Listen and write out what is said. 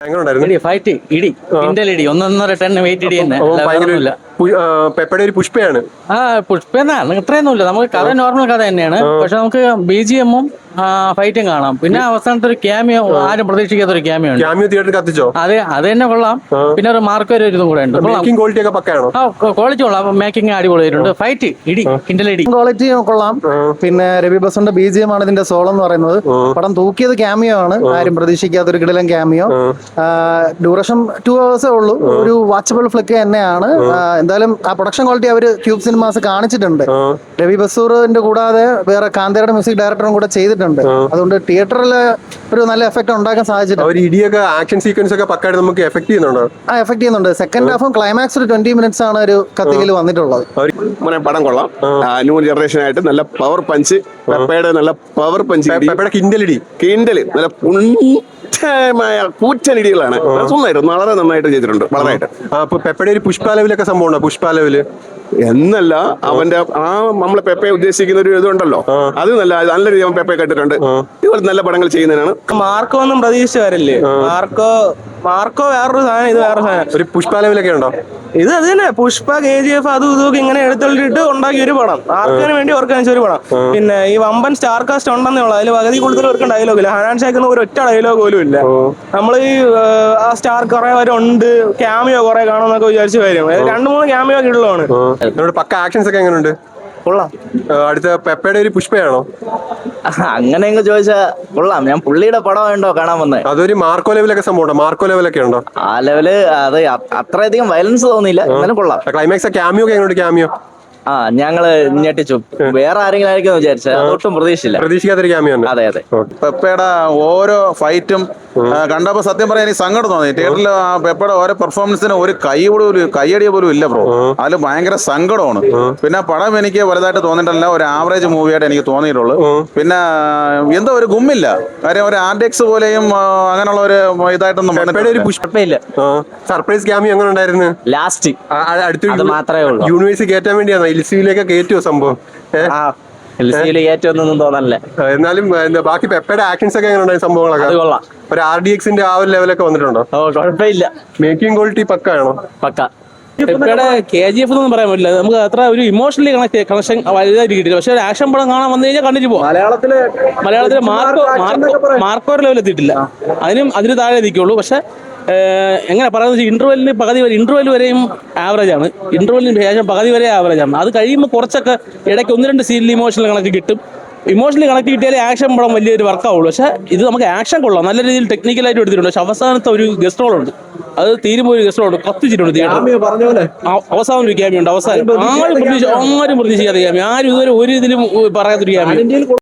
Fight ഇടി ഇടി 1.5 ton wait ഇടി തന്നെ. പെപ്പയുടെ ഒരു പുഷ്പയാണ്. പുഷ്പ ഇത്രയൊന്നുമില്ല, നമുക്ക് കഥ നോർമൽ കഥ തന്നെയാണ്. പക്ഷെ നമുക്ക് BGM-ഉം ഫൈറ്റും കാണാം. പിന്നെ അവസാനത്തെ ഒരു ക്യാമിയോ, ആരും പ്രതീക്ഷിക്കാത്ത ഒരു ക്യാമിയോ ഉണ്ട്. ക്യാമിയോ തിയേറ്ററിൽ കത്തിച്ചോ? അത് തന്നെ കൊള്ളാം. പിന്നെ ഒരു മാർക്കോ ഒരു ഇതും കൂടെ ഉണ്ട്. ക്വാളിറ്റി ഒക്കെ പക്കാണോ? ക്വാളിറ്റി കൊള്ളാം, മേക്കിംഗ് അടിപൊളിയായിട്ടുണ്ട്. ഫൈറ്റ് ഇടി കിണ്ടലടി ക്വാളിറ്റി കൊള്ളാം. പിന്നെ രവി ബസന്റെ BGM ആണ് ഇതിന്റെ സോളം എന്ന് പറയുന്നത്. പടം തൂക്കിയത് ക്യാമിയോ ആണ്, ആരും പ്രതീക്ഷിക്കാത്ത ഒരു കിടിലൻ ക്യാമിയോ. ഡ്യൂറേഷൻ 2 hours ഉള്ളൂ. ഒരു വാച്ചബിൾ ഫ്ലിക്ക് തന്നെയാണ്. എന്തായാലും ആ പ്രൊഡക്ഷൻ ക്വാളിറ്റി അവർ ക്യൂബ് സിനിമാസ് കാണിച്ചിട്ടുണ്ട്. രവി ബസൂറിന്റെ കൂടാതെ വേറെ കാന്തയുടെ മ്യൂസിക് ഡയറക്ടറും കൂടെ ചെയ്തിട്ടുണ്ട്. അതുകൊണ്ട് തിയേറ്ററിൽ ഒരു നല്ല എഫക്ട് ഉണ്ടാക്കാൻ സാധിച്ചിട്ടുണ്ട്. ഇടിയൊക്കെ ആക്ഷൻ സീക്വൻസ് ഒക്കെ പക്കായിട്ട് നമുക്ക് എഫക്ട് ചെയ്യുന്നുണ്ടോ? എഫക്ട് ചെയ്യുന്നുണ്ട്. സെക്കൻഡ് ഹാഫും ക്ലൈമാക്സ് ഒരു 20 minutes ആണ് ഒരു കത്തിയിൽ വന്നിട്ടുള്ളത്. പടം കൊള്ളാം. ന്യൂ ജനറേഷൻ ആയിട്ട് നല്ല പവർ പഞ്ച്, പെപ്പയുടെ നല്ല പവർ പഞ്ച്, കിണ്ടല് നല്ല കൂറ്റനിടികളാണ്. വളരെ നന്നായിട്ട് ചെയ്തിട്ടുണ്ട്. വളരെയായിട്ട് പെപ്പയുടെ ഒരു പുഷ്പ ലെവലൊക്കെ സംഭവം ഉണ്ടോ? പുഷ്പ ലെവല് എന്നല്ല, അവന്റെ നമ്മളെ പെപ്പയെ ഉദ്ദേശിക്കുന്ന ഒരു ഇതുണ്ടല്ലോ, അത് നല്ല രീതി അവൻ പെപ്പയെ കണ്ടിട്ടുണ്ട്. ഇതുപോലെ നല്ല പടങ്ങൾ ചെയ്യുന്നതിനാണ്. മാർക്കോ ഒന്നും പ്രതീക്ഷിച്ചു വരില്ലേ? മാർക്കോ വേറൊരു സാധനം, ഇത് വേറൊരു സാധനം. ഒരു പുഷ്പ ലെവലൊക്കെ ഉണ്ടോ? ഇത് അത് തന്നെ, പുഷ്പ, KGF അതും ഇതൊക്കെ ഇങ്ങനെ എടുത്തിട്ട് ഉണ്ടാക്കിയ ഒരു പടം. ആർക്കിന് വേണ്ടി വർക്ക് കാണിച്ച ഒരു പടം. പിന്നെ ഈ വമ്പൻ സ്റ്റാർ കാസ്റ്റ് ഉണ്ടെന്നേ ഉള്ളൂ. അതിൽ പകുതി കൂടുതൽ അവർക്ക് ഡയലോഗ് ഇല്ല. ഹനാൻ ഷായ്ക്ക് ഒരു ഒറ്റ ഡയലോഗ് പോലും ഇല്ല. നമ്മൾ ഈ ആ സ്റ്റാർ കുറെ പേരുണ്ട്, ക്യാമിയോ കുറെ കാണുമെന്നൊക്കെ വിചാരിച്ചു വരും. 2-3 ക്യാമിയോ കിട്ടുള്ളതാണ്. പക്ക ആക്ഷൻസ് ഒക്കെ എങ്ങനെയുണ്ട്? കൊള്ളാം. അടുത്ത പെപ്പയുടെ ഒരു പുഷ്പയാണോ? അങ്ങനെ ചോദിച്ചാ കൊള്ളാം. ഞാൻ പുള്ളിയുടെ പടം ഉണ്ടോ കാണാൻ വന്നത്. അതൊരു മാർക്കോ ലെവലൊക്കെ സംഭവം, മാർക്കോ ലെവലൊക്കെ ഉണ്ടോ? ആ ലെവല് അത് അത്രയധികം വയലൻസ് തോന്നിയില്ല, എന്നാലും കൊള്ളാം. ക്ലൈമാക്സ് ക്യാമിയോ ഒക്കെ എങ്ങനെയുണ്ട്? ക്യാമിയോ ഞങ്ങള് ഞെട്ടിച്ചു. വേറെ ആരെങ്കിലും ആയിരിക്കും വിചാരിച്ചത്, അതൊട്ടും പ്രതീക്ഷിക്കാത്തൊരു ക്യാമിയോ. അതെ അതെ. പെപ്പയുടെ ഓരോ ഫൈറ്റും കണ്ടപ്പോ സത്യം പറയാൻ എനിക്ക് സങ്കടം തോന്നി. തിയേറ്ററിൽ പെപ്പയുടെ ഓരോ പെർഫോമൻസിന് ഒരു കൈയടി പോലും ഇല്ല ബ്രോ. അതിൽ ഭയങ്കര സങ്കടമാണ്. പിന്നെ പടം എനിക്ക് വലുതായിട്ട് തോന്നിയിട്ടില്ല, ഒരു ആവറേജ് മൂവിയായിട്ട് എനിക്ക് തോന്നിയിട്ടുള്ളൂ. പിന്നെ എന്തോ ഒരു ഗുമ്മില്ല, കാര്യം ഒരു ആർഡിക്സ് പോലെയും അങ്ങനെയുള്ള ഒരു ഇതായിട്ടൊന്നും പുഷ്പയില്ല. സർപ്രൈസ് ക്യാമിയോ എങ്ങനെ ഉണ്ടായിരുന്നു? ലാസ്റ്റ് അടുത്ത മാത്രമേ ഉള്ളൂ. യൂണിവേഴ്സ് കയറ്റാൻ വേണ്ടിയാണ് LCU-ലേക്ക് കയറ്റുമോ സംഭവം? കയറ്റൊന്നും തോന്നല്ലേ. എന്നാലും ബാക്കി പെപ്പയുടെ ആക്ഷൻസ് ഒക്കെ എങ്ങനെ ഉണ്ടായ സംഭവങ്ങളൊക്കെ? ഒരു RDX-ന്റെ ആ ഒരു ലെവലൊക്കെ വന്നിട്ടുണ്ടോ? കുഴപ്പമില്ല. മേക്കിംഗ് ക്വാളിറ്റി പക്കാണോ? പക്ക. പെപ്പയുടെ KGF എന്നൊന്നും പറയാൻ പറ്റില്ല. നമുക്ക് അത്ര ഒരു ഇമോഷണലി കണക്ഷൻ വലുതായിട്ട് കിട്ടില്ല. പക്ഷെ ഒരു ആക്ഷൻ പടം കാണാൻ വന്നു കഴിഞ്ഞാൽ കണ്ടിട്ട് പോവാം. മലയാളത്തിലെ മാർക്കോ ലെവൽ എത്തിയിട്ടില്ല. അതിന് താഴെ നിൽക്കുള്ളൂ. പക്ഷെ എങ്ങനെ പറയുന്നത്, ഇന്റർവെൽ വരെയും ആവറേജ് ആണ്. ഇന്റർവെല്ലിന് ശേഷം പകുതി വരെ ആവറേജ് ആണ്. അത് കഴിയുമ്പോൾ കുറച്ചൊക്കെ ഇടയ്ക്ക് 1-2 സീനിൽ ഇമോഷണൽ കണക്ട് കിട്ടും. ഇമോഷണലി കണക്ട് കിട്ടിയാലേ ആക്ഷൻ പടം വലിയൊരു വർക്കാവുള്ളൂ. പക്ഷെ ഇത് നമുക്ക് ആക്ഷൻ കൊള്ളാം, നല്ല രീതിയിൽ ടെക്നിക്കലായിട്ട് എടുത്തിട്ടുണ്ട്. പക്ഷെ അവസാനത്തെ ഒരു ഗസ്റ്റ് റോളുണ്ട്, അത് തീരുമ്പോൾ ഒരു ഗസ്റ്റ് റോൾ കത്തിച്ചിട്ടുണ്ട് തിയേറ്റർ. അവസാനം ഒരു ക്യാമിയുണ്ട്. അവസാനം ആരും പ്രതീക്ഷിക്കാത്ത ക്യാമി, ആരും ഇതുവരെ ഒരു ഇതിലും പറയാത്തൊരു ക്യാമി.